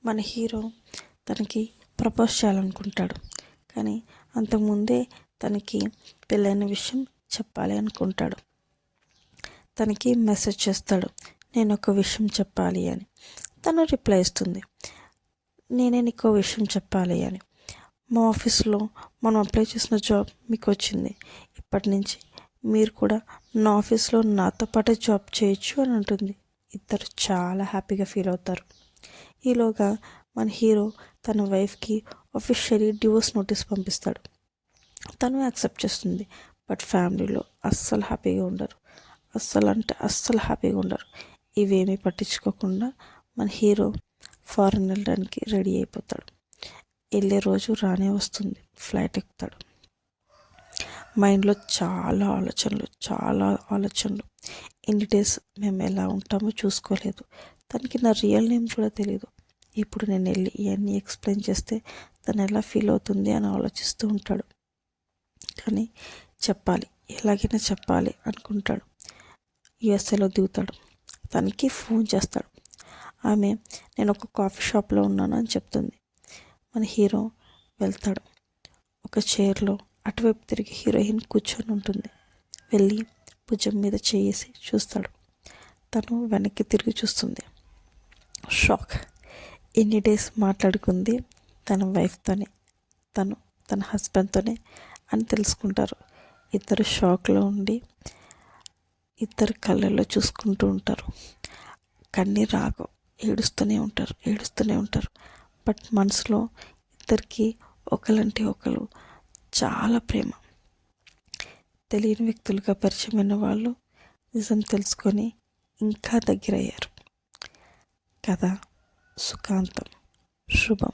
మన హీరో తనకి ప్రపోజ్ చేయాలనుకుంటాడు. కానీ అంతకుముందే తనకి పెళ్ళైన విషయం చెప్పాలి అనుకుంటాడు. తనకి మెసేజ్ చేస్తాడు, నేను ఒక విషయం చెప్పాలి అని. తను రిప్లై ఇస్తుంది, నేనే నీకో విషయం చెప్పాలి అని. మా ఆఫీస్లో మనం అప్లై చేసిన జాబ్ మీకు వచ్చింది. ఇప్పటి నుంచి మీరు కూడా నా ఆఫీస్లో నాతో పాటే జాబ్ చేయొచ్చు అని ఉంటుంది. ఇద్దరు చాలా హ్యాపీగా ఫీల్ అవుతారు. ఈలోగా మన హీరో తన వైఫ్కి ఆఫీషియలీ డివోర్స్ నోటీస్ పంపిస్తాడు. తను యాక్సెప్ట్ చేస్తుంది. బట్ ఫ్యామిలీలో అస్సలు హ్యాపీగా ఉండరు. అస్సలు హ్యాపీగా ఉండరు. ఇవేమీ పట్టించుకోకుండా మన హీరో ఫారెన్ వెళ్ళడానికి రెడీ అయిపోతాడు. వెళ్ళే రోజు రానే వస్తుంది. ఫ్లైట్ ఎక్కుతాడు. మైండ్లో చాలా ఆలోచనలు. ఇన్ని డేస్ మేము ఎలా ఉంటామో చూసుకోలేదు. తనకి నా రియల్ నేమ్ కూడా తెలియదు. ఇప్పుడు నేను వెళ్ళి ఇవన్నీ ఎక్స్ప్లెయిన్ చేస్తే తను ఎలా ఫీల్ అవుతుంది అని ఆలోచిస్తూ ఉంటాడు. కానీ చెప్పాలి, ఎలాగైనా చెప్పాలి అనుకుంటాడు. యుఎస్ఏలో దిగుతాడు. తనకి ఫోన్ చేస్తాడు. ఆమె నేను ఒక కాఫీ షాప్లో ఉన్నాను అని చెప్తుంది. మన హీరో వెళ్తాడు. ఒక చైర్లో అటువైపు తిరిగి హీరోయిన్ కూర్చొని ఉంటుంది. వెళ్ళి భుజం మీద చేసి చూస్తాడు. తను వెనక్కి తిరిగి చూస్తుంది. షాక్. ఎన్ని డేస్ మాట్లాడుకుంది తన వైఫ్తోనే, తన హస్బెండ్తోనే అని తెలుసుకుంటారు. ఇద్దరు షాక్లో ఉండి ఇద్దరు కళ్ళల్లో చూసుకుంటూ ఉంటారు. కన్నీరు రాగవు. ఏడుస్తూనే ఉంటారు. బట్ మనసులో ఇద్దరికి ఒకరంటే ఒకరు చాలా ప్రేమ. తెలియని వ్యక్తులుగా పరిచయమైన వాళ్ళు నిజం తెలుసుకొని ఇంకా దగ్గరయ్యారు. కథ సుఖాంతం. శుభం.